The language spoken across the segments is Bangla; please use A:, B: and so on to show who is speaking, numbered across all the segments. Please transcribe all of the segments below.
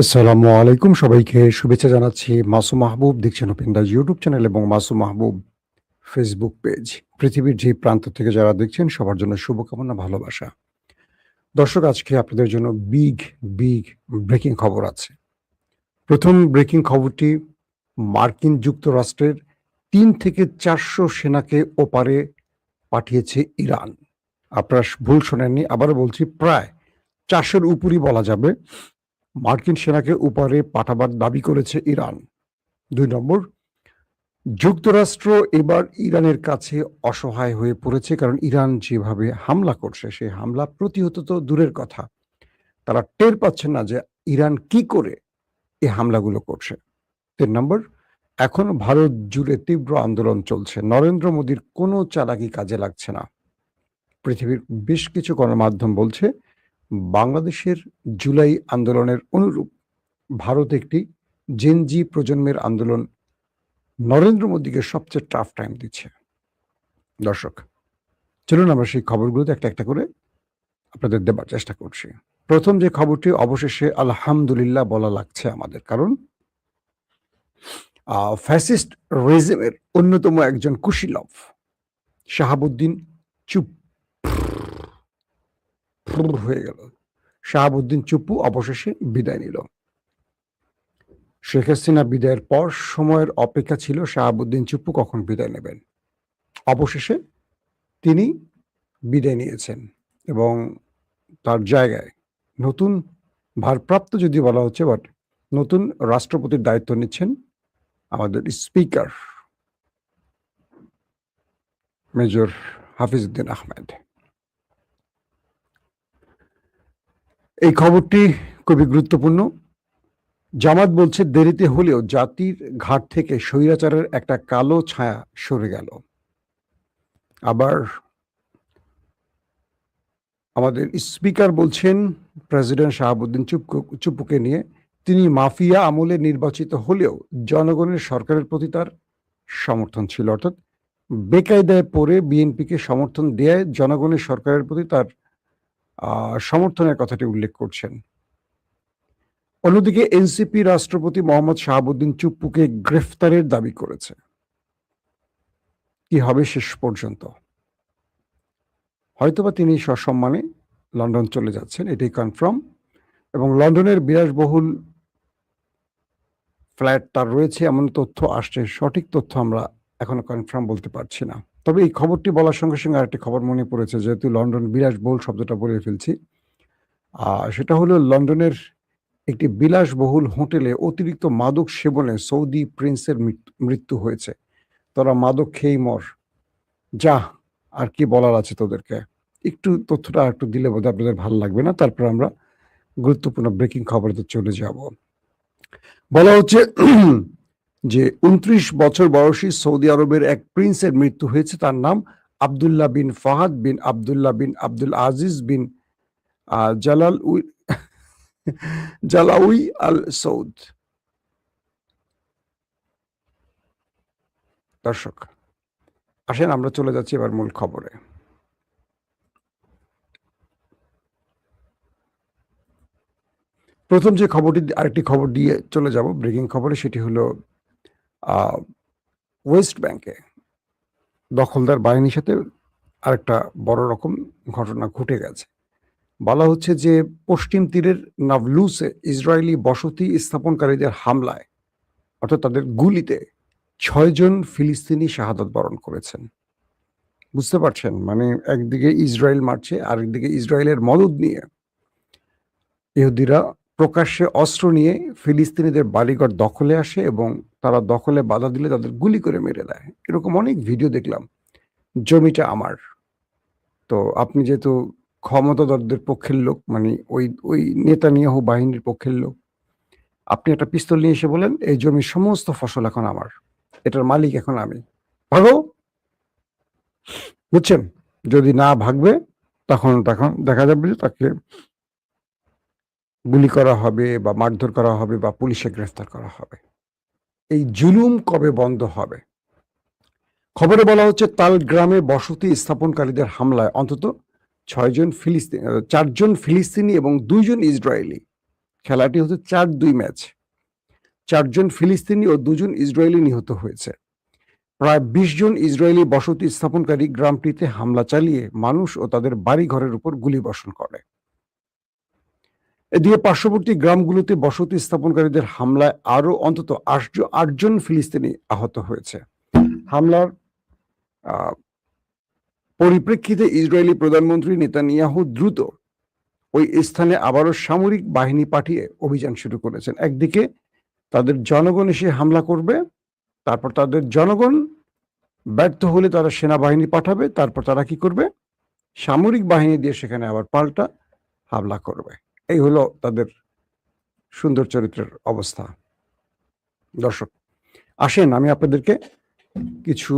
A: আসসালামু আলাইকুম, সবাইকে শুভেচ্ছা জানাচ্ছি। মাসুম মাহবুব দেখছেন ওপেন দাজ ইউটিউব চ্যানেল এবং মাসুম মাহবুব ফেসবুক পেজ। পৃথিবীর যে প্রান্ত থেকে যারা দেখছেন সবার জন্য শুভকামনা, ভালোবাসা। দর্শক, আজকে আপনাদের জন্য বিগ ব্রেকিং খবর আছে। প্রথম ব্রেকিং খবরটি, মার্কিন যুক্তরাষ্ট্রের ৩ থেকে ৪০০ সেনাকে ওপারে পাঠিয়েছে ইরান। আপনারা ভুল শোনেননি, আবারও বলছি, প্রায় ৪০০-র উপরই বলা যাবে মার্কিন সেনাকে ওপারে পাঠাবার দাবি করেছে ইরান। ২ নম্বর, যুক্তরাষ্ট্র এবার ইরানের কাছে অসহায় হয়ে পড়েছে, কারণ ইরান যেভাবে হামলা করছে সেই হামলা প্রতিহত তো দূরের কথা, তারা টের পাচ্ছে না যে ইরান কি করে এই হামলাগুলো করছে। ৩ নম্বর, এখন ভারত জুড়ে তীব্র আন্দোলন চলছে, নরেন্দ্র মোদীর কোনো চালাকি কাজে লাগছে না। পৃথিবীর বেশ কিছু গণমাধ্যম বলছে বাংলাদেশের জুলাই আন্দোলনের অনুরূপ ভারত একটি জেনজি প্রজন্মের আন্দোলন নরেন্দ্র মোদীকে সবচেয়ে টাফ টাইম দিচ্ছে। দর্শক, চলুন আমরা সেই খবরগুলোতে একটা একটা করে আপনাদের দেবার চেষ্টা করছি। প্রথম যে খবরটি, অবশেষে আলহামদুলিল্লাহ বলা লাগছে আমাদের, কারণ ফ্যাসিস্ট রেজিমের অন্যতম একজন কুশীলভ শাহাবুদ্দিন চুপ হয়ে গেল। শাহাবুদ্দিন চুপ্পু অবশেষে বিদায় নিল। শেখ হাসিনা বিদায়ের পর সময়ের অপেক্ষা ছিল শাহাবুদ্দিন চুপ্পু কখন বিদায় নেবেন। অবশেষে তিনি বিদায় নিয়েছেন এবং তার জায়গায় নতুন ভারপ্রাপ্ত যদি বলা হচ্ছে, বাট নতুন রাষ্ট্রপতির দায়িত্ব নিচ্ছেন আমাদের স্পিকার মেজর হাফিজউদ্দিন আহমেদ। এই খবরটি খুবই গুরুত্বপূর্ণ। জামাত বলছে দেরিতে হলেও জাতির ঘাট থেকে স্বৈরাচারের একটা কালো ছায়া সরে গেল। আবার আমাদের স্পিকার বলছেন প্রেসিডেন্ট শাহাবুদ্দিন চুপ্পুকে নিয়ে, তিনি মাফিয়া আমলে নির্বাচিত হলেও জনগণের সরকারের প্রতি তার সমর্থন ছিল, অর্থাৎ বেকায়দায় পড়ে বিএনপিকে সমর্থন দেয় জনগণের সরকারের প্রতি তার সমর্থনের কথাটি উল্লেখ করছেন। অন্যদিকে এনসিপি রাষ্ট্রপতি মোহাম্মদ শাহাবুদ্দিন চুপ্পুকে গ্রেফতারের দাবি করেছে। কি হবে শেষ পর্যন্ত? হয়তোবা তিনি সসম্মানে লন্ডন চলে যাচ্ছেন, এটাই কনফার্ম। এবং লন্ডনের বিলাসবহুল ফ্ল্যাট তার রয়েছে এমন তথ্য আসছে, সঠিক তথ্য আমরা এখনো কনফার্ম বলতে পারছি না। তবে এই খবরটি বলার সঙ্গে সঙ্গে আরেকটি খবর মনে পড়েছে, যেহেতু লন্ডন বিলাসবহুল শব্দটা বলে ফেলছি। সেটা হলো লন্ডনের একটি বিলাসবহুল হোটেলে অতিরিক্ত মাদক সেবনে সৌদি প্রিন্সের মৃত্যু হয়েছে। তোরা মাদক খেয়েই মর, যা, আর কি বলার আছে তোদেরকে। একটু তথ্যটা একটু দিলে বোধহয় আপনাদের ভালো লাগবে না। তারপর আমরা গুরুত্বপূর্ণ ব্রেকিং খবরেতে চলে যাব। বলা হচ্ছে যে ২৯ বছর বয়সী সৌদি আরবের এক প্রিন্সের মৃত্যু হয়েছে। তার নাম আবদুল্লাহ বিন ফাহাদ বিন আবদুল্লাহ বিন আব্দুল আজিজ বিন জালাউই আল সৌদ। দর্শক, আসেন আমরা চলে যাচ্ছি এবার মূল খবরে। প্রথম যে খবরটি, আরেকটি খবর দিয়ে চলে যাব ব্রেকিং খবরে, সেটি হলো ওয়েস্ট ব্যাংকে দখলদার বাহিনীর সাথে আরেকটা বড় রকম ঘটনা ঘটে গেছে। বলা হচ্ছে যে পশ্চিম তীরের নাভলুসে ইসরায়েলি বসতি স্থাপনকারীদের হামলায়, অর্থাৎ তাদের গুলিতে ৬ জন ফিলিস্তিনি শাহাদাত বরণ করেছেন। বুঝতে পারছেন? মানে একদিকে ইসরায়েল মারছে, আরেকদিকে ইসরায়েলের মদদ নিয়ে ইহুদিরা প্রকাশ্যে অস্ত্র নিয়ে ফিলিস্তিনিদের বাড়িঘর দখলে আসে এবং তারা দখলে বাধা দিলে তাদের গুলি করে মেরে দেয়। এরকম অনেক ভিডিও দেখলাম। জমিটা আমার। তো আপনি যেহেতু ক্ষমতাধরদের পক্ষের লোক, মানে ওই নেতানিয়াহু বাহিনীর পক্ষের লোক, আপনি একটা পিস্তল নিয়ে এসে বলেন এই জমির সমস্ত ফসল এখন আমার, এটার মালিক এখন আমি, ভাগো। বুঝছেন? যদি না ভাগবে তখন দেখা যাবে যে তাকে গুলি করা হবে বা মারধর করা হবে বা পুলিশে গ্রেফতার করা হবে। এই জুলুম কবে বন্ধ হবে? খবরে বলা হচ্ছে তাল গ্রামে বসতি স্থাপনকারীদের হামলায় অন্তত 4 জন ফিলিস্তিনি এবং 2 জন ইসরায়েলি খেলাটি হচ্ছে 4-2 ম্যাচ। 4 জন ফিলিস্তিনি ও 2 জন ইসরায়েলি নিহত হয়েছে। প্রায় 20 জন ইসরায়েলি বসতি স্থাপনকারী গ্রামটিতে হামলা চালিয়ে মানুষ ও তাদের বাড়িঘরের উপর গুলিবর্ষণ করে। এদিকে পার্শ্ববর্তী গ্রামগুলোতে বসতি স্থাপনকারীদের হামলায় আরো অন্তত 8 জন ফিলিস্তিনি আহত হয়েছে। হামলার পরিপ্রেক্ষিতে ইসরায়েলি প্রধানমন্ত্রী নেতানিয়াহু দ্রুত ওই স্থানে আবারও সামরিক বাহিনী পাঠিয়ে অভিযান শুরু করেছেন। একদিকে তাদের জনগণ এসে হামলা করবে, তারপর তাদের জনগণ ব্যর্থ হলে তারা সেনাবাহিনী পাঠাবে, তারপর তারা কি করবে, সামরিক বাহিনী দিয়ে সেখানে আবার পাল্টা হামলা করবে। এই হলো তাদের সুন্দর চরিত্রের অবস্থা। দর্শক আসেন আমি আপনাদেরকে কিছু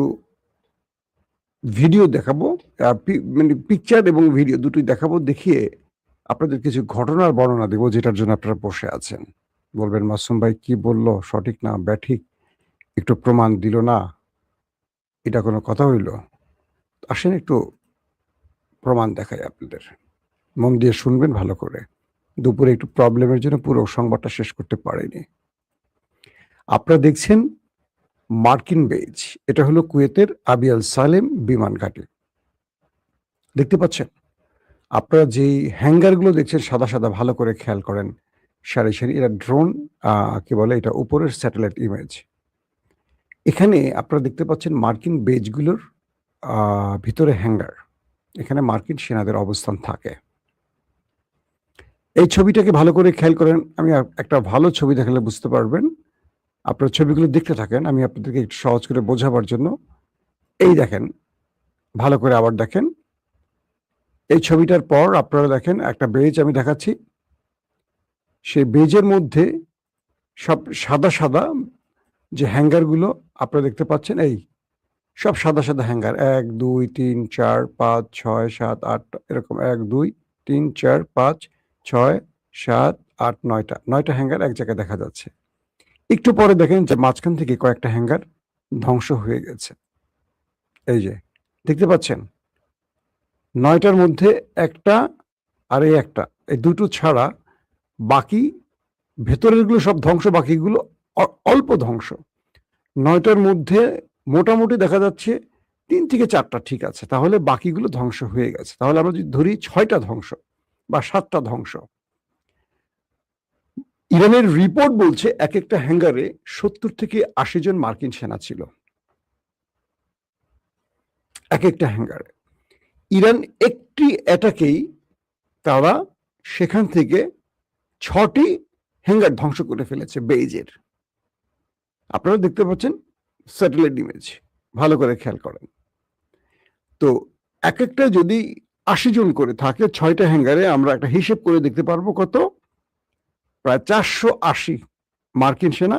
A: ভিডিও দেখাবো, মানে পিকচার এবং ভিডিও দুটোই দেখাবো, দেখিয়ে আপনাদের কিছু ঘটনার বর্ণনা দেবো যেটার জন্য আপনারা বসে আছেন। বলবেন মাসুম ভাই কি বললো সঠিক না ব্যাঠিক, একটু প্রমাণ দিল না, এটা কোনো কথা হইল? আসেন একটু প্রমাণ দেখাই আপনাদের, মন দিয়ে শুনবেন ভালো করে। দুপুরে একটু প্রবলেমের জন্য পুরো সংবাদটা শেষ করতে পারিনি। আপনারা দেখছেন মার্কিন বেজ, এটা হলো কুয়েতের আবি আল সালেম বিমান ঘাঁটি। দেখতে পাচ্ছেন আপনারা যেই হ্যাঙ্গারগুলো দেখছেন সাদা সাদা, ভালো করে খেয়াল করেন, সারি সারি, এটা ড্রোন কি বলে, এটা উপরের স্যাটেলাইট ইমেজ। এখানে আপনারা দেখতে পাচ্ছেন মার্কিন বেজগুলোর ভিতরে হ্যাঙ্গার, এখানে মার্কিন সেনাদের অবস্থান থাকে। এই ছবিটাকে ভালো করে খেয়াল করেন, আমি একটা ভালো ছবি দেখালে বুঝতে পারবেন। আপনার ছবিগুলো দেখতে থাকেন, আমি আপনাদেরকে একটু সহজ করে বোঝাবার জন্য। এই দেখেন, ভালো করে আবার দেখেন এই ছবিটার পর আপনারা দেখেন একটা বেজ আমি দেখাচ্ছি, সেই বেজের মধ্যে সব সাদা সাদা যে হ্যাঙ্গারগুলো আপনারা দেখতে পাচ্ছেন, এই সব সাদা সাদা হ্যাঙ্গার, 1 2 3 4 5 6 7 8 এরকম 1 2 3 4 5 6 7 8 9টা হ্যাঙ্গার এক জায়গায় দেখা যাচ্ছে। একটু পরে দেখেন যে মাঝখান থেকে কয়েকটা হ্যাঙ্গার ধ্বংস হয়ে গেছে। এই যে দেখতে পাচ্ছেন 9টার মধ্যে একটা আর এই একটা, এই দুটো ছাড়া বাকি ভেতরের গুলো সব ধ্বংস, বাকিগুলো অল্প ধ্বংস। 9টার মধ্যে মোটামুটি দেখা যাচ্ছে 3 থেকে 4টা ঠিক আছে, তাহলে বাকিগুলো ধ্বংস হয়ে গেছে। তাহলে আমরা যদি ধরি 6টা ধ্বংস বা 7টা ধ্বংস। ইরানের রিপোর্ট বলছে এক একটা হ্যাঙ্গারে 70 থেকে 80 জন মার্কিন সেনা ছিল এক একটা হ্যাঙ্গারে। ইরান একটি অ্যাটাকেই তারা সেখান থেকে 6টি হ্যাঙ্গার ধ্বংস করে ফেলেছে বেইজের। আপনারা দেখতে পাচ্ছেন স্যাটেলাইট ইমেজ, ভালো করে খেয়াল করেন। তো এক একটা যদি 80 জন করে থাকে 6টা হ্যাঙ্গারে, আমরা একটা হিসেব করে দেখতে পারবো কত, প্রায় 480 মার্কিন সেনা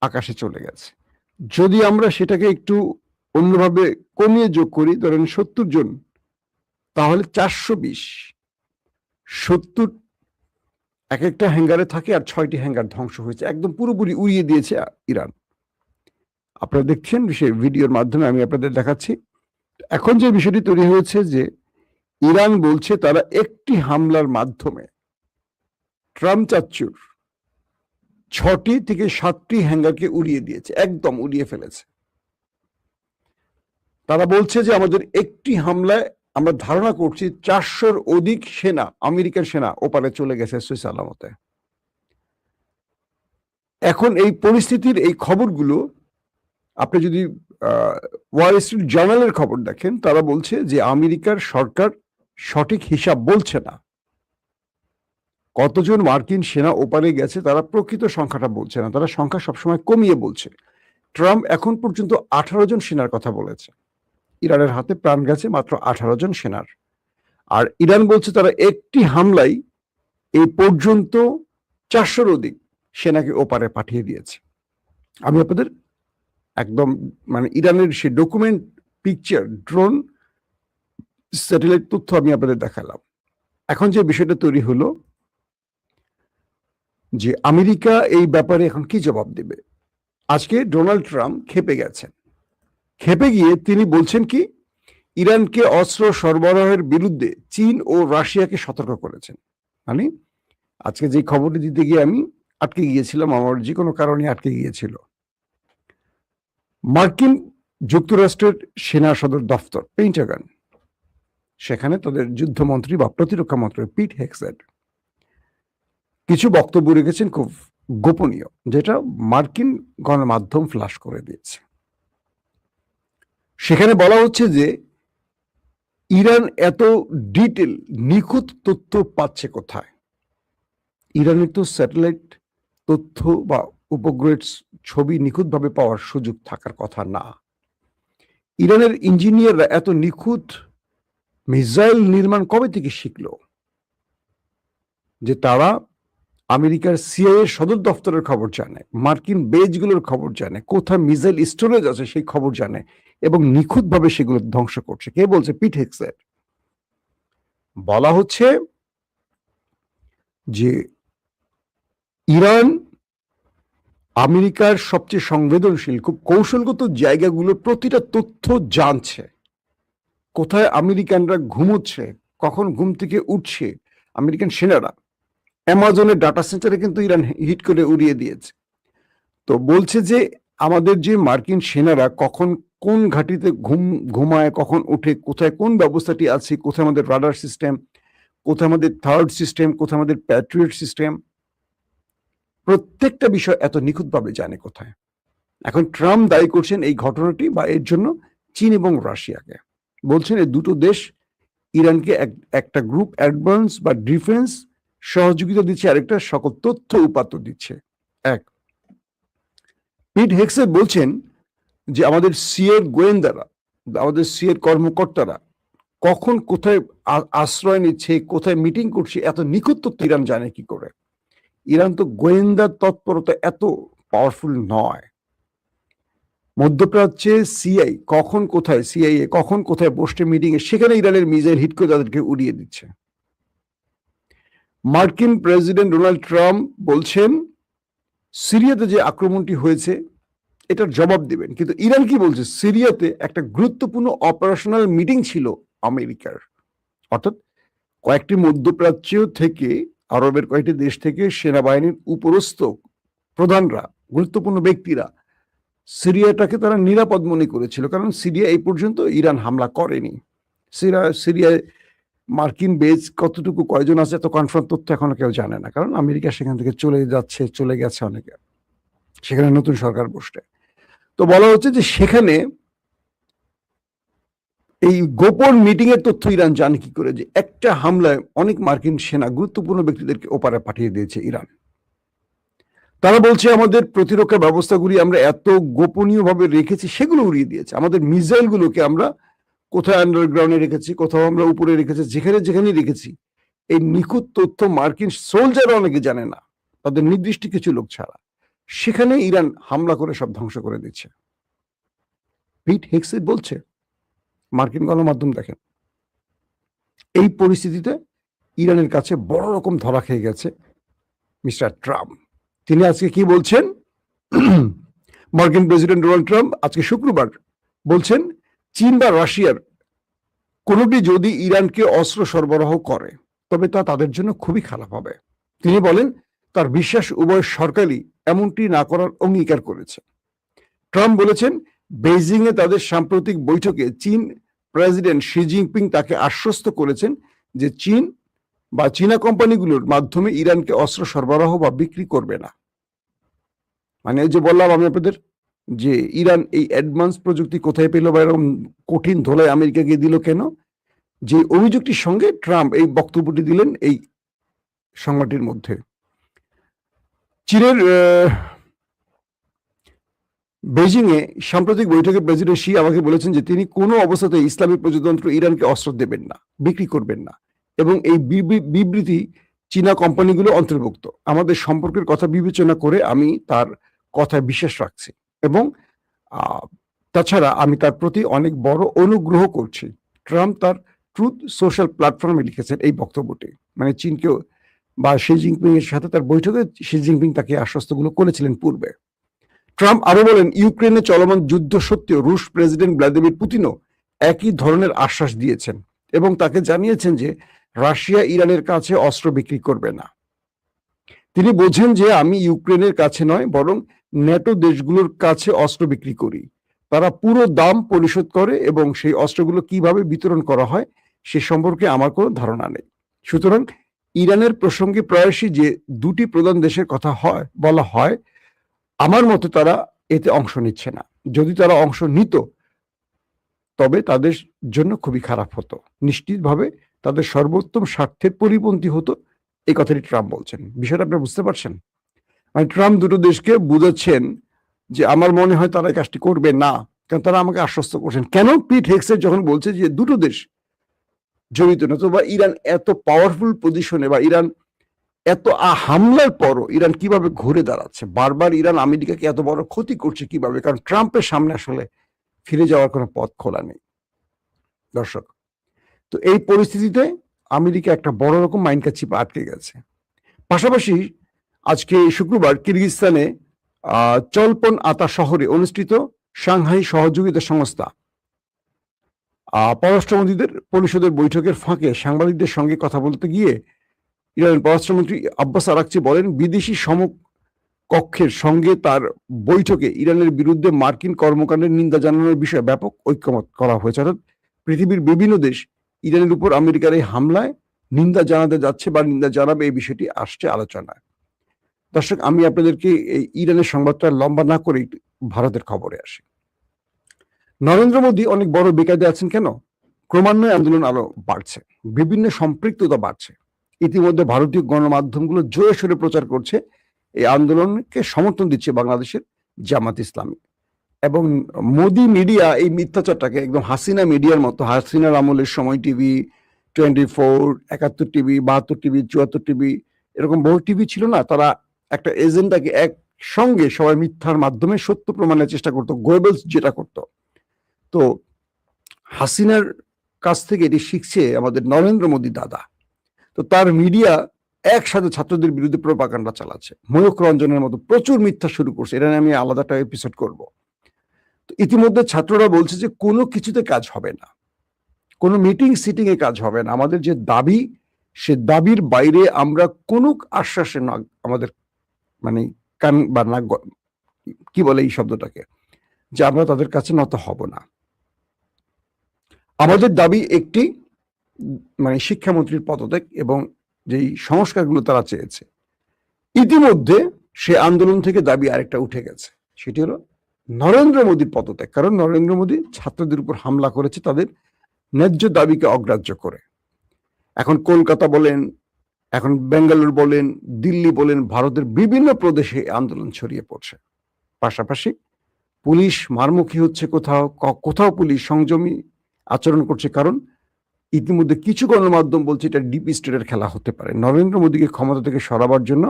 A: আকাশে চলে গেছে। যদি আমরা সেটাকে একটু অন্যভাবে কমিয়ে যোগ করি, ধরেন 70 জন, তাহলে 420, 70 এক একটা হ্যাঙ্গারে থাকে, আর 6টি হ্যাঙ্গার ধ্বংস হয়েছে, একদম পুরোপুরি উড়িয়ে দিয়েছে ইরান। আপনারা দেখছেন সেই ভিডিওর মাধ্যমে আমি আপনাদের দেখাচ্ছি। এখন যে বিষয়টি তৈরি হয়েছে যে ইরান বলছে তারা একটি হামলার মাধ্যমে ট্রাম্প চাচ্চুর 6টি থেকে 7টি হ্যাঙ্গারকে উড়িয়ে দিয়েছে, একদম উড়িয়ে ফেলেছে। তারা বলছে যে আমাদের একটি হামলায় আমরা ধারণা করছি 400-র অধিক সেনা, আমেরিকান সেনা ওপারে চলে গেছে সুইস আলামতে। এখন এই পরিস্থিতির এই খবরগুলো আপনি যদি ওয়াল স্ট্রিট জার্নালের খবর দেখেন, তারা বলছে যে আমেরিকার সরকার সঠিক হিসাব বলছে না কতজন মার্কিন সেনা ওপারে গেছে, তারা প্রকৃত সংখ্যাটা বলছে না, তারা সংখ্যা সবসময় কমিয়ে বলছে। ট্রাম্প এখন পর্যন্ত 18 জন সেনার কথা বলেছে, ইরানের হাতে প্রাণ গেছে মাত্র 18 জন সেনার। আর ইরান বলছে তারা একটি হামলায় এই পর্যন্ত 400-র অধিক সেনাকে ওপারে পাঠিয়ে দিয়েছে। আমি আপনাদের একদম মানে ইরানের সেই ডকুমেন্ট, পিকচার, ড্রোন, স্যাটেলাইট তথ্য আমি আপনাদের দেখালাম। এখন যে বিষয়টা তৈরি হলো যে আমেরিকা এই ব্যাপারে এখন কি জবাব দেবে। আজকে ডোনাল্ড ট্রাম্প খেপে গেছেন, খেপে গিয়ে তিনি বলছেন কি, ইরানকে অস্ত্র সরবরাহের বিরুদ্ধে চীন ও রাশিয়াকে সতর্ক করেছেন। মানে আজকে যে খবরটি দিতে গিয়ে আমি আটকে গিয়েছিলাম, আমার যে কোনো কারণে আটকে গিয়েছিল। মার্কিন যুক্তরাষ্ট্রের সেনা সদর দফতর পেন্টাগন, সেখানে তাদের যুদ্ধমন্ত্রী বা প্রতিরক্ষা মন্ত্রী পিট হেগসেট কিছু বক্তব্য রেখেছেন খুব গোপনীয়, যেটা মার্কিন গণমাধ্যম ফ্লাশ করে দিয়েছে। সেখানে বলা হচ্ছে যে ইরান এত ডিটেল নিখুঁত তথ্য পাচ্ছে কোথায়। ইরানের তো স্যাটেলাইট তথ্য বা উপগ্রহের ছবি নিখুঁতভাবে পাওয়ার সুযোগ থাকার কথা না। ইরানের ইঞ্জিনিয়াররা এত নিখুঁত মিসাইল নির্মাণ কবে থেকে শিখলো যে তারা আমেরিকার সিআইএ সদর দফতরের খবর জানে, মার্কিন বেজগুলোর খবর জানে, কোথায় মিসাইল স্টোরেজ আছে সেই খবর জানে এবং নিখুঁতভাবে সেগুলো ধ্বংস করছে। কে বলছে? পিট হেগসেট। বলা হচ্ছে যে ইরান আমেরিকার সবচেয়ে সংবেদনশীল খুব কৌশলগত জায়গাগুলোর প্রতিটা তথ্য জানছে। কোথায় আমেরিকানরা ঘুমোচ্ছে, কখন ঘুম থেকে উঠছে। আমেরিকান সেনারা অ্যামাজনের ডাটা সেন্টারে কিন্তু ইরান হিট করে উড়িয়ে দিয়েছে। তো বলছে যে আমাদের যে মার্কিন সেনারা কখন কোন ঘাঁটিতে ঘুমায়, কখন উঠে, কোথায় কোন ব্যবস্থাটি আছে, কোথায় আমাদের রাডার সিস্টেম, কোথায় আমাদের থার্ড সিস্টেম, কোথায় আমাদের প্যাট্রিয়ট সিস্টেম, প্রত্যেকটা বিষয় এত নিখুঁতভাবে জানে কোথায়। এখন ট্রাম্প দায়ী করছেন এই ঘটনাটি বা এর জন্য চীন এবং রাশিয়াকে। বলছেন এই দুটো দেশ ইরানকে একটা গ্রুপ অ্যাডভান্স বা ডিফেন্স সহযোগিতা দিচ্ছে, আরেকটা সকল তথ্য উপাত্ত দিচ্ছে। এক, পিট হেগসেট বলছেন যে আমাদের সিএর গোয়েন্দারা, আমাদের সিএর কর্মকর্তারা কখন কোথায় আশ্রয় নিচ্ছে, কোথায় মিটিং করছে, এত নিখুঁত তথ্য ইরান জানে কি করে? ইরান তো গোয়েন্দা তৎপরতা এত পাওয়ারফুল নয়। মধ্যপ্রাচ্যে সিআই কখন কোথায়, সিআইএ কখন কোথায় বসছে মিটিং এ, সেখানে ইরানের মিসাইল হিট করে তাদেরকে উড়িয়ে দিচ্ছে। মার্কিন প্রেসিডেন্ট ডোনাল্ড ট্রাম্প বলছেন সিরিয়াতে যে আক্রমণটি হয়েছে এটার জবাব দিবেন, কিন্তু ইরান কি বলছে? সিরিয়াতে একটা গুরুত্বপূর্ণ অপারেশনাল মিটিং ছিল আমেরিকার, অর্থাৎ কয়েকটি মধ্যপ্রাচ্য থেকে, আরবের কয়েকটি দেশ থেকে সেনাবাহিনীর উপরস্থ প্রধানরা, গুরুত্বপূর্ণ ব্যক্তিরা সিরিয়াটাকে তারা নিরাপদ মনে করেছিল, কারণ সিরিয়া এই পর্যন্ত ইরান হামলা করেনি। সিরিয়ায় মার্কিন বেজ কতটুকু, কয়জন আছে, এত কনফার্ম তথ্য এখনো কেউ জানে না, কারণ আমেরিকা সেখান থেকে চলে গেছে অনেকে, সেখানে নতুন সরকার বসছে। তো বলা হচ্ছে যে সেখানে এই গোপন মিটিং এর তথ্য ইরান জানে কি করে যে একটা হামলায় অনেক মার্কিন সেনা গুরুত্বপূর্ণ ব্যক্তিদেরকে ওপারে পাঠিয়ে দিয়েছে ইরান। তারা বলছে আমাদের প্রতিরক্ষা ব্যবস্থাগুলি আমরা এত গোপনীয়ভাবে রেখেছি, সেগুলো উড়িয়ে দিয়েছে। আমাদের মিসাইলগুলোকে আমরা কোথায় আন্ডারগ্রাউন্ডে রেখেছি, কোথাও আমরা উপরে রেখেছি, যেখানে যেখানে রেখেছি, এই নিখুঁত তথ্য মার্কিন সোলজাররা অনেকে জানে না, তাদের নির্দিষ্ট কিছু লোক ছাড়া। সেখানে ইরান হামলা করে সব ধ্বংস করে দিচ্ছে। পিট হেগসেট বলছে, মার্কিন গণমাধ্যম দেখেন, এই পরিস্থিতিতে ইরানের কাছে বড় রকম ধরা খেয়ে গেছে মিস্টার ট্রাম্প। তিনি আজকে কি বলছেন? মার্কিন প্রেসিডেন্ট ডোনাল্ড ট্রাম্প আজকে শুক্রবার বলছেন চীন বা রাশিয়ার কোনোটি যদি ইরানকে অস্ত্র সরবরাহ করে তবে তা তাদের জন্য খুবই খারাপ হবে। তিনি বলেন তার বিশ্বাস উভয় সরকারই এমনটি না করার অঙ্গীকার করেছে। ট্রাম্প বলেছেন বেইজিং এ তাদের সাম্প্রতিক বৈঠকে চীন প্রেসিডেন্ট শি জিনপিং তাকে আশ্বস্ত করেছেন যে চীন বা চীনা কোম্পানিগুলোর মাধ্যমে ইরানকে অস্ত্র সরবরাহ বা বিক্রি করবে না। মানে এই যে বললাম আমি আপনাদের যে ইরান এই অ্যাডভান্স প্রযুক্তি কোথায় পেল বা এরকম কঠিন ধোলায় আমেরিকা গিয়ে দিল কেন, যে অভিযোগটির সঙ্গে ট্রাম্প এই বক্তব্যটি দিলেন এই সংবাদটির মধ্যে। চীনের বেজিং এ সাম্প্রতিক বৈঠকে প্রেসিডেন্ট শি আমাকে বলেছেন যে তিনি কোনো অবস্থাতে ইসলামী প্রজাতন্ত্র ইরানকে অস্ত্র দেবেন না, বিক্রি করবেন না, এবং এই বিবৃতি চীনা কোম্পানিগুলো অন্তর্ভুক্ত। আমাদের সম্পর্কের কথা বিবেচনা করে আমি তার কথায় বিশ্বাস রাখছি এবং তাছাড়া আমি তার প্রতি অনেক বড় অনুগ্রহ করছি। ট্রাম্প তার ট্রুথ সোশ্যাল প্ল্যাটফর্মে লিখেছেন এই বক্তব্যটি, মানে চীনকেও বা শি জিনপিং এর সাথে তার বৈঠকে শি জিনপিং তাকে আশ্বস্তগুলো করেছিলেন পূর্বে। ট্রাম্প আরো বলেন ইউক্রেনে চলমান যুদ্ধ সত্ত্বেও রুশ প্রেসিডেন্ট ভ্লাদিমির পুতিনও একই ধরনের আশ্বাস দিয়েছেন এবং তাকে জানিয়েছেন যে রাশিয়া ইরানের কাছে অস্ত্র বিক্রি করবে না। তিনি বোঝেন যে আমি ইউক্রেনের কাছে নয় বরং ন্যাটো দেশগুলোর কাছে অস্ত্র বিক্রি করি, তারা পুরো দাম পরিশোধ করে এবং সেই অস্ত্রগুলো কিভাবে বিতরণ করা হয় সে সম্পর্কে আমার কোনো ধারণা নেই। সুতরাং ইরানের প্রসঙ্গে প্রায়শই যে দুটি প্রধান দেশের কথা বলা হয়, আমার মতে তারা এতে অংশ নিচ্ছে না। যদি তারা অংশ নিত তবে তাদের জন্য খুবই খারাপ হতো, নিশ্চিতভাবে তাদের সর্বোত্তম স্বার্থের পরিপন্থী হতো। এই কথাটি ট্রাম্প বলছেন। বিষয়টা আপনি বুঝতে পারছেন? মানে ট্রাম্প দুটো দেশকে বুঝাচ্ছেন যে আমার মনে হয় তারা এই কাজটি করবে না, কারণ তারা আমাকে আশ্বস্ত করছেন। কেন? পিট হেগসেট যখন বলছে যে দুটো দেশ জড়িত না, তো বা ইরান এত পাওয়ারফুল পজিশনে বা ইরান এত হামলার পরও ইরান কিভাবে ঘুরে দাঁড়াচ্ছে, বারবার ইরান আমেরিকাকে এত বড় ক্ষতি করছে কিভাবে, কারণ ট্রাম্পের সামনে আসলে ফিরে যাওয়ার কোনো পথ খোলা নেই। দর্শক, তো এই পরিস্থিতিতে আমেরিকা একটা বড় রকম মাইনকা চিপ আটকে গেছে। পাশাপাশি আজকে শুক্রবার কিরগিজস্তানে চলপন আতা শহরে অনুষ্ঠিত সাংহাই সহযোগিতা সংস্থা পররাষ্ট্রমন্ত্রীদের পরিষদের বৈঠকের ফাঁকে সাংবাদিকদের সঙ্গে কথা বলতে গিয়ে ইরানের পররাষ্ট্রমন্ত্রী আব্বাস আরাকচি বলেন, বিদেশি সমকক্ষের সঙ্গে তার বৈঠকে ইরানের বিরুদ্ধে মার্কিন কর্মকাণ্ডের নিন্দা জানানোর বিষয়ে ব্যাপক ঐক্যমত করা হয়েছে। অর্থাৎ পৃথিবীর বিভিন্ন দেশ ইরানের উপর আমেরিকার এই হামলায় নিন্দা জানাতে যাচ্ছে বা নিন্দা জানাবে, এই বিষয়টি আসছে আলোচনায়। দর্শক, আমি আপনাদেরকে এই ইরানের সংবাদটা লম্বা না করে ভারতের খবরে আসি। নরেন্দ্র মোদী অনেক বড় বেকায়দে আছেন। কেন? ক্রমান্বয়ে আন্দোলন আরো বাড়ছে, বিভিন্ন সম্পৃক্ততা বাড়ছে। ইতিমধ্যে ভারতীয় গণমাধ্যমগুলো জোরে সোরে প্রচার করছে এই আন্দোলনকে সমর্থন দিচ্ছে বাংলাদেশের জামাত ইসলামী, এবং মোদি মিডিয়া এই মিথ্যাচারটাকে একদম হাসিনা মিডিয়ার মতো, হাসিনার আমলের সময় টিভি, 24, 71 টিভি, 72 টিভি, 74 টিভি, এরকম বহু টিভি ছিল না, তারা একটা এজেন্ডাকে একসঙ্গে সবাই মিথ্যার মাধ্যমে সত্য প্রমাণের চেষ্টা করতো, গোয়েবলস যেটা করতো। তো হাসিনার কাছ থেকে এটি শিখছে আমাদের নরেন্দ্র মোদী দাদা। তো তার মিডিয়া একসাথে ছাত্রদের বিরুদ্ধে প্রোপাগান্ডা চালাচ্ছে, ময়ূখ রঞ্জনের মতো প্রচুর মিথ্যা শুরু করছে। এটা নিয়ে আমি আলাদা একটা এপিসোড করব। তো ইতিমধ্যে ছাত্ররা বলছে যে কোনো কিছুতে কাজ হবে না, কোনো মিটিং সিটিং এ কাজ হবে না, আমাদের যে দাবি সে দাবির বাইরে আমরা কোনো আশ্বাসে না, আমাদের মানে কান বা নাক, কি বলে এই শব্দটাকে, যে আমরা তাদের কাছে নত হব না। আমাদের দাবি একটি, মানে শিক্ষামন্ত্রীর পদত্যাগ এবং যেই সংস্কারগুলো তারা চেয়েছে। ইতিমধ্যে সে আন্দোলন থেকে দাবি আরেকটা উঠে গেছে, সেটি হলো নরেন্দ্র মোদীর পদত্যাগ। কারণ নরেন্দ্র মোদী ছাত্রদের উপর হামলা করেছে তাদের ন্যায্য দাবিকে অগ্রাহ্য করে। এখন কলকাতা বলেন, এখন বেঙ্গালুরু বলেন, দিল্লি বলেন, ভারতের বিভিন্ন প্রদেশে আন্দোলন ছড়িয়ে পড়ছে। পাশাপাশি পুলিশ মারমুখী হচ্ছে, কোথাও কোথাও পুলিশ সংযমী আচরণ করছে, কারণ ইতিমধ্যে কিছু গণমাধ্যম বলছে এটা ডিপ স্টেটের খেলা হতে পারে। নরেন্দ্র মোদীকে ক্ষমতা থেকে সরাবার জন্য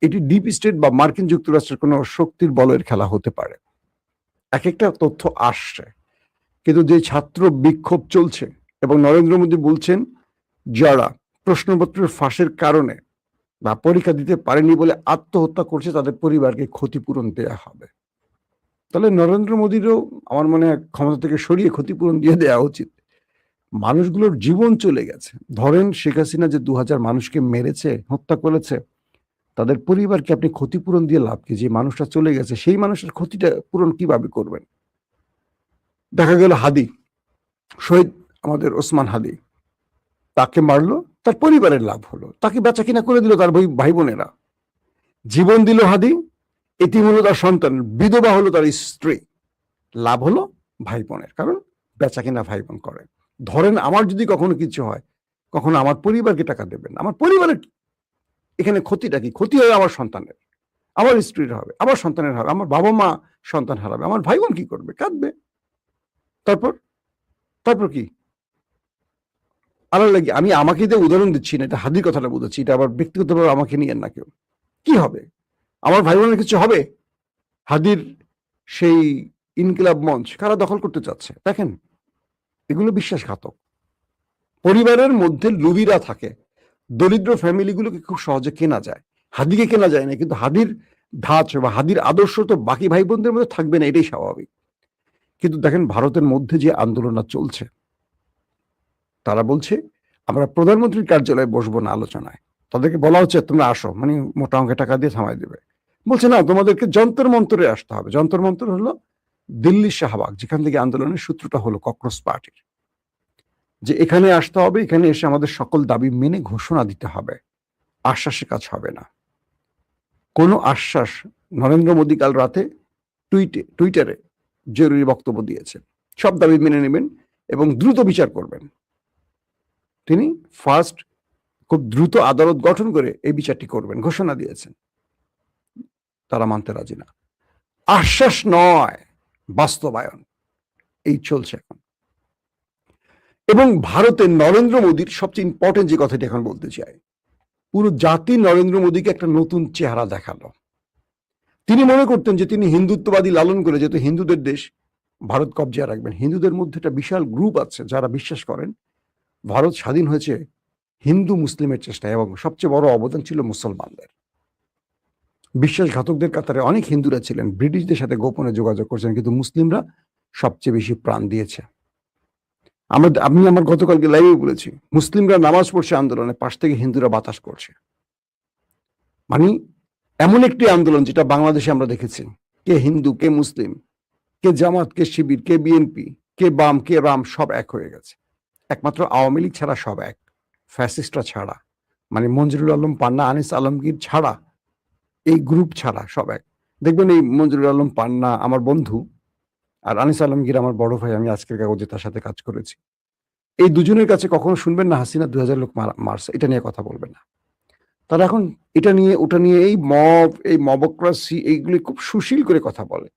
A: এটি ডিপ স্টেট বা মার্কিন যুক্তরাষ্ট্রের কোনো শক্তির বলের খেলা হতে পারে। এক একটা তথ্য আসছে, কিন্তু যে ছাত্র বিক্ষোভ চলছে এবং নরেন্দ্র মোদী বলছেন যারা প্রশ্নপত্রের ফাঁসের কারণে বা পরীক্ষা দিতে পারেনি বলে আত্মহত্যা করছে তাদের পরিবারকে ক্ষতিপূরণ দেয়া হবে। তাহলে নরেন্দ্র মোদীরও আমার মনে হয় ক্ষমতা থেকে সরিয়ে ক্ষতিপূরণ দিয়ে দেওয়া উচিত। মানুষগুলোর জীবন চলে গেছে। ধরেন শেখ হাসিনা যে 2000 মানুষকে মেরেছে, হত্যা করেছে, তাদের পরিবারকে আপনি ক্ষতিপূরণ দিয়ে লাভ কি? যে মানুষটা চলে গেছে সেই মানুষের ক্ষতিটা পূরণ কিভাবে করবেন? দেখা গেল হাদি, শহীদ আমাদের ওসমান হাদি, তাকে মারলো, তার পরিবারের লাভ হলো, তাকে বেচা কিনা করে দিল তার ভাই বোনেরা। জীবন দিল হাদি, এতিম হলো তার সন্তান, বিধবা হলো তার স্ত্রী, লাভ হলো ভাই বোনের, কারণ বেচা কিনা ভাই বোন করে। ধরেন আমার যদি কখনো কিছু হয়, কখনো আমার পরিবারকে টাকা দেবেন, আমার পরিবারের এখানে ক্ষতিটা কি? ক্ষতি হয় আমার সন্তানের, আমার স্ত্রীর হবে, আমার সন্তানের হবে, আমার বাবা মা সন্তান হারাবে, আমার ভাই বোন কি করবে? কাঁদবে। তারপর তারপর কি? আল্লাহ লাগে, আমি আমাকে দিয়ে উদাহরণ দিচ্ছি না, এটা হাদির কথাটা বুঝাচ্ছি, এটা আবার ব্যক্তিগতভাবে আমাকে নিয়েন না কেউ। কি হবে? আমার ভাই বোনের কিছু হবে? হাদির সেই ইনকিলাব মঞ্চ কারা দখল করতে চাচ্ছে? দেখেন, এগুলো বিশ্বাসঘাতক। পরিবারের মধ্যে লুবিরা থাকে, দরিদ্র ফ্যামিলিগুলোকে খুব সহজে কেনা যায়। হাদিকে কেনা যায় না, কিন্তু হাদির ধাঁচ বা হাদির আদর্শ তো বাকি ভাই বোনদের মধ্যে থাকবে না, এটাই স্বাভাবিক। কিন্তু দেখেন ভারতের মধ্যে যে আন্দোলনটা চলছে, তারা বলছে আমরা প্রধানমন্ত্রীর কার্যালয়ে বসবো না আলোচনায়, তাদেরকে বলা হচ্ছে তোমরা আসো, মানে মোটা অঙ্কের টাকা দিয়ে থামাই দেবে। বলছে না, তোমাদেরকে যন্তর মন্তরে আসতে হবে। যন্তর মন্তর হলো দিল্লির শাহবাগ, যেখান থেকে আন্দোলনের সূত্রটা হলো ককরোচ পার্টির, যে এখানে আসতে হবে, এখানে এসে আমাদের সকল দাবি মেনে ঘোষণা দিতে হবে। আশ্বাসে কাজ হবে না। কোনো আশ্বাস, নরেন্দ্র মোদী কাল রাতে টুইটারে জরুরি বক্তব্য দিয়েছেন, সব দাবি মেনে নেবেন এবং দ্রুত বিচার করবেন। তিনি ফার্স্ট খুব দ্রুত আদালত গঠন করে এই বিচারটি করবেন ঘোষণা দিয়েছেন। তারা মানতে রাজি না। আশ্বাস নয়, বাস্তবায়ন, এই চলছে এখন। এবং ভারতের নরেন্দ্র মোদীর সবচেয়ে ইম্পর্টেন্ট যে কথাটি এখন বলতে চাই, পুরো জাতি নরেন্দ্র মোদীকে একটা নতুন চেহারা দেখালো। তিনি মনে করতেন যে তিনি হিন্দুত্ববাদী লালন করে, যেহেতু হিন্দুদের দেশ, ভারত কবজা রাখবেন। হিন্দুদের মধ্যে একটা বিশাল গ্রুপ আছে যারা বিশ্বাস করেন ভারত স্বাধীন হয়েছে হিন্দু মুসলিমের চেষ্টায়, এবং সবচেয়ে বড় অবদান ছিল মুসলমানদের। বিশ্বাসঘাতকদের কাতারে অনেক হিন্দুরা ছিলেন, ব্রিটিশদের সাথে গোপনে যোগাযোগ করছেন, কিন্তু মুসলিমরা সবচেয়ে বেশি প্রাণ দিয়েছে। আমি আমার গতকালকে লাইভে বলেছি, মুসলিমরা নামাজ পড়ছে আন্দোলনে, পাশ থেকে হিন্দুরা বাতাস করছে। মানে এমন একটি আন্দোলন যেটা বাংলাদেশে আমরা দেখেছি, কে হিন্দু, কে মুসলিম, কে জামাত, কে শিবির, কে বিএনপি, কে বাম, কে রাম, সব এক হয়ে গেছে। একমাত্র আওয়ামী লীগ ছাড়া সব এক, ফ্যাসিস্টরা ছাড়া, মানে মঞ্জুরুল আলম পান্না, আনিস আলমগীর ছাড়া, এই গ্রুপ ছাড়া সব এক। দেখবেন এই মঞ্জুরুল আলম পান্না আমার বন্ধু, আর আনিস আলমগীর আমার বড় ভাই, আমি আজকের কাগজে তার সাথে কাজ করেছি। এই দুজনের কাছে কখনো শুনবেন না হাসিনা 2000 লোক মারছে, এটা নিয়ে কথা বলবেন না। তারা এখন এটা নিয়ে ওটা নিয়ে, এই মবক্রাসি, এইগুলি খুব সুশীল করে কথা বলে।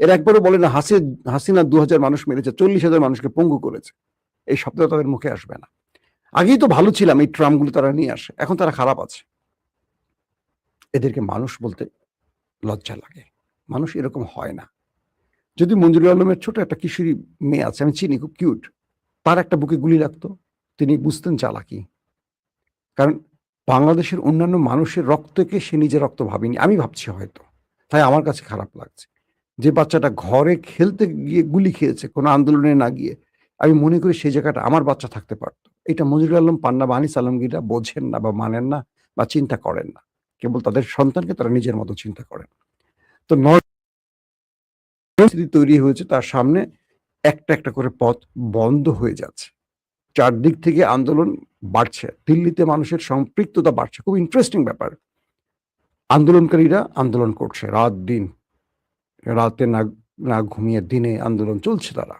A: এর একবারও বলে না হাসিনা 2000 মানুষ মেরেছে, 40,000 মানুষকে পঙ্গু করেছে। এই শব্দ তাদের মুখে আসবে না। আগেই তো ভালো ছিলাম, এই ট্রামগুলো তারা নিয়ে আসে, এখন তারা খারাপ আছে। এদেরকে মানুষ বলতে লজ্জা লাগে। মানুষ এরকম হয় না। যদি মঞ্জুরুল আলমের ছোট একটা কিশোরী মেয়ে আছে, আমি চিনি, খুব কিউট, তার একটা বুকে গুলি লাগতো, তিনি বুঝতেন চালাকি। কারণ বাংলাদেশের অন্যান্য মানুষের রক্তকে সে নিজের রক্ত ভাবিনি, আমি ভাবছি হয়তো, তাই আমার কাছে খারাপ লাগছে। যে বাচ্চাটা ঘরে খেলতে গিয়ে গুলি খেয়েছে, কোনো আন্দোলনে না গিয়ে, আমি মনে করি সেই জায়গাটা আমার বাচ্চা থাকতে পারতো। এটা মঞ্জুরুল আলম পান্না বা আনিস আলমগীররা বোঝেন না বা মানেন না বা চিন্তা করেন না। কেবল তাদের সন্তানকে তারা নিজের মতো চিন্তা করেন। তো পরিস্থিতি তৈরি হয়েছে, তার সামনে একটা একটা করে পথ বন্ধ হয়ে যাচ্ছে। চারদিক থেকে আন্দোলন বাড়ছে, দিল্লিতে মানুষের সম্পৃক্ততা বাড়ছে। খুব ইন্টারেস্টিং ব্যাপার। আন্দোলনকারীরা আন্দোলন করছে রাত দিন, রাতে না ঘুমিয়ে দিনে আন্দোলন চলছে। তারা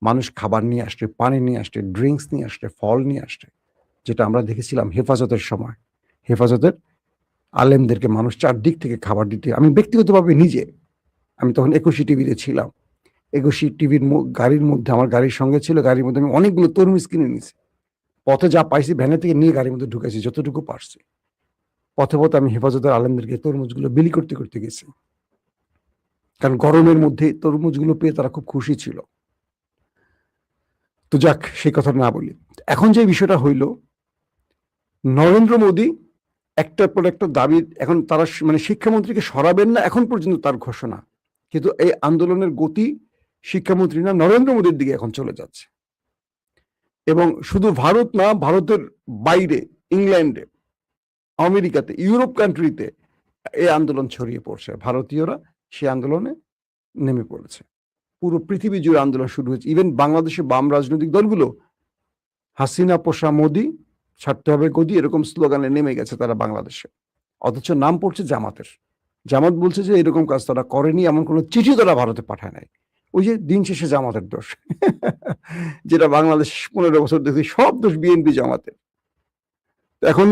A: মানুষ খাবার নিয়ে আসছে, পানি নিয়ে আসছে, ড্রিঙ্কস নিয়ে আসছে, ফল নিয়ে আসছে, যেটা আমরা দেখেছিলাম হেফাজতের সময়। হেফাজতের আলেমদেরকে মানুষ চারদিক থেকে খাবার দিতে, আমি ব্যক্তিগতভাবে নিজে, আমি তখন 21 টিভিতে ছিলাম, 21 টিভির গাড়ির মধ্যে, আমার গাড়ির সঙ্গে ছিল, গাড়ির মধ্যে আমি অনেকগুলো তরমুজ কিনে নিয়েছি। পথে যা পাইছি ভ্যানে থেকে নিয়ে গাড়ির মধ্যে ঢুকেছি যতটুকু পারছি। পথে পথে আমি হেফাজতের আলেমদেরকে তরমুজগুলো বিলি করতে করতে গেছি, কারণ গরমের মধ্যে তরমুজগুলো পেয়ে তারা খুব খুশি ছিল। তো যাক, সেই কথা না বলি। এখন যে বিষয়টা হইল, নরেন্দ্র মোদী একটার পর একটা দাবি, এখন তারা মানে শিক্ষামন্ত্রীকে সরাবেন না, এখন পর্যন্ত তার ঘোষণা। কিন্তু এই আন্দোলনের গতি শিক্ষামন্ত্রী না, নরেন্দ্র মোদীর দিকে এখন চলে যাচ্ছে। এবং শুধু ভারত না, ভারতের বাইরে, ইংল্যান্ডে, আমেরিকাতে, ইউরোপ কান্ট্রিতে এই আন্দোলন ছড়িয়ে পড়ছে। ভারতীয়রা সে আন্দোলনে নেমে পড়েছে। পুরো পৃথিবী জুড়ে আন্দোলন শুরু হয়েছে। ইভেন বাংলাদেশে বাম রাজনৈতিক দলগুলো হাসিনা পোষা মোদি, ছাড়তে হবে গদি, এরকম স্লোগানে নেমে গেছে তারা বাংলাদেশে। অথচ নাম পড়ছে জামাতের। জামাত বলছে যে এরকম কাজ তারা করেনি, এমন কোনো চিঠি তারা ভারতে পাঠায় নাই। ওই যে দিন শেষে জামাতের দোষ যেটা বাংলাদেশ 15 বছর দেখি, সব দোষ বিএনপি জামাতের। এখন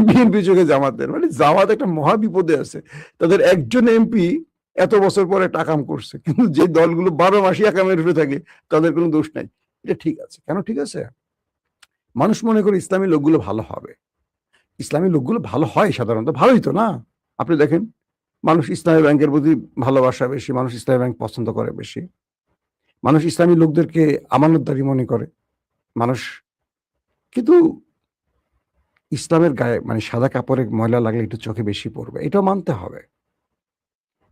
A: বিএনপি চোখে জামাতের, মানে জামাত একটা মহা বিপদে আছে। তাদের একজন এমপি এত বছর পরে একটা কাম করছে, কিন্তু যে দলগুলো 12 মাসই একামের উপরে থাকে তাদের কোনো দোষ নাই। এটা ঠিক আছে। কেন ঠিক আছে? মানুষ মনে করে ইসলামী লোকগুলো ভালো হবে। ইসলামী লোকগুলো ভালো হয় সাধারণত, ভালোই তো না? আপনি দেখেন, মানুষ ইসলামী ব্যাংকের প্রতি ভালোবাসা বেশি, মানুষ ইসলামী ব্যাংক পছন্দ করে বেশি, মানুষ ইসলামী লোকদেরকে আমানতদারি মনে করে মানুষ। কিন্তু ইসলামের গায়ে, মানে সাদা কাপড়ে ময়লা লাগলে একটু চোখে বেশি পড়বে, এটাও মানতে হবে।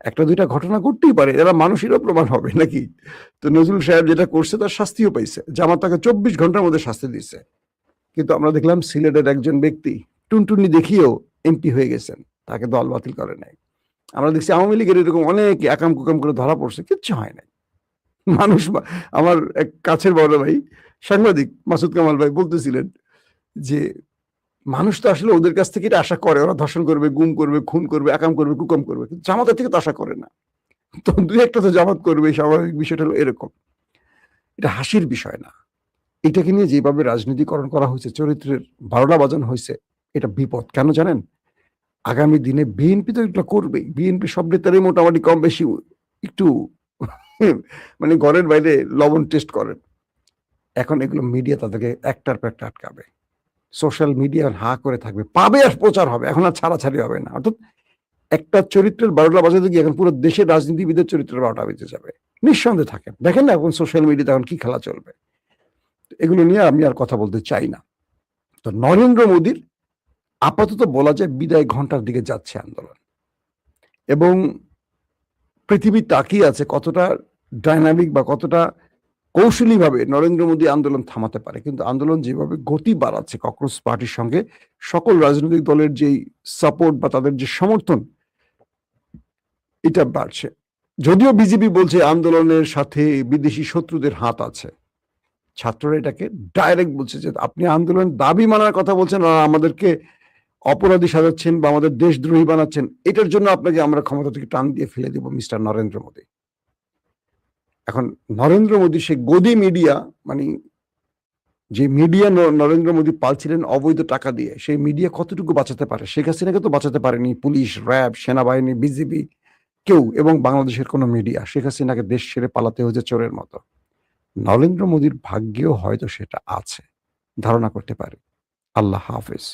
A: একটা দুইটা ঘটনা ঘটতেই পারে, এরা মানুষেরও প্রমাণ হবে নাকি? তো নজরুল সাহেব যেটা করছে তার শাস্তিও পাইছে, জামাত তাকে 24 ঘন্টার মধ্যে শাস্তি দিচ্ছে। কিন্তু আমরা দেখলাম সিলেটের একজন ব্যক্তি টুনটুনি দেখিয়েও এমপি হয়ে গেছেন, তাকে দল বাতিল করে নাই। আমরা দেখছি আওয়ামী লীগের এরকম অনেক একাম কুকাম করে ধরা পড়ছে, কিচ্ছু হয় নাই। মানুষ আমার এক কাছের বড় ভাই সাংবাদিক মাসুদ কামাল ভাই বলতেছিলেন যে মানুষ তো আসলে ওদের কাছ থেকে এটা আশা করে, ওরা ধর্ষণ করবে, গুম করবে, খুন করবে, একাম করবে, কুকাম করবে, কিন্তু জামাতের থেকে তো আশা করে না। তো দুই একটা তো জামাত করবে, স্বাভাবিক। বিষয়টা হলো এরকম। এটা হাসির বিষয় না। এটাকে নিয়ে যেভাবে রাজনীতিকরণ করা হয়েছে, চরিত্রের ১২টা বাজানো হয়েছে, এটা বিপদ। কেন জানেন? আগামী দিনে বিএনপি তো এগুলো করবেই। বিএনপি সব নেতারাই মোটামুটি কম বেশি একটু মানে ঘরের বাইরে লবণ টেস্ট করেন। এখন এগুলো মিডিয়া তাদেরকে একটার পর একটা আটকাবে। সোশ্যাল মিডিয়া হা করে থাকবে। পাবে আর প্রচার হবে। এখন আর ছাড়াছাড়ি হবে না। অর্থাৎ একটা চরিত্রের ১২টা বাজাতে গিয়ে এখন পুরো দেশের রাজনীতিবিদের চরিত্রের ১২টা বেজে যাবে। নিঃসন্দেহে থাকেন। দেখেন না এখন সোশ্যাল মিডিয়াতে এখন কি খেলা চলবে। এগুলো নিয়ে আমি আর কথা বলতে চাই না। তো নরেন্দ্র মোদীর আপাতত বলা যায় বিদায় ঘন্টার দিকে যাচ্ছে আন্দোলন। এবং পৃথিবী তাকিয়ে আছে কতটা ডায়নামিক বা কতটা কৌশলীভাবে নরেন্দ্র মোদী আন্দোলন থামাতে পারে। কিন্তু আন্দোলন যেভাবে গতি বাড়াচ্ছে ককরোচ পার্টির সঙ্গে সকল রাজনৈতিক দলের যেই সাপোর্ট বা তাদের যে সমর্থন, এটা বাড়ছে। যদিও বিজেপি বলছে আন্দোলনের সাথে বিদেশি শত্রুদের হাত আছে, ছাত্ররা এটাকে ডাইরেক্ট বলছে যে আপনি আন্দোলনের দাবি মানার কথা বলছেন আর আমাদেরকে অপরাধী সাজাচ্ছেন বা আমাদের দেশদ্রোহী বানাচ্ছেন, এটার জন্য আপনাকে আমরা ক্ষমতা থেকে টান দিয়ে ফেলে দেব মিস্টার নরেন্দ্র মোদী। এখন নরেন্দ্র মোদী সে গদি মিডিয়া, মানে যে মিডিয়া নরেন্দ্র মোদী পালছিলেন অবৈধ টাকা দিয়ে, সেই মিডিয়া কতটুকু বাঁচাতে পারে? শেখ হাসিনাকে তো বাঁচাতে পারেনি পুলিশ, র্যাব, সেনাবাহিনী, বিজিবি, কেউ, এবং বাংলাদেশের কোনো মিডিয়া। শেখ হাসিনাকে দেশ ছেড়ে পালাতে হয়েছে চোরের মতো। নরেন্দ্র মোদীর ভাগ্যেও হয়তো সেটা আছে, ধারণা করতে পারি। আল্লাহ হাফেজ।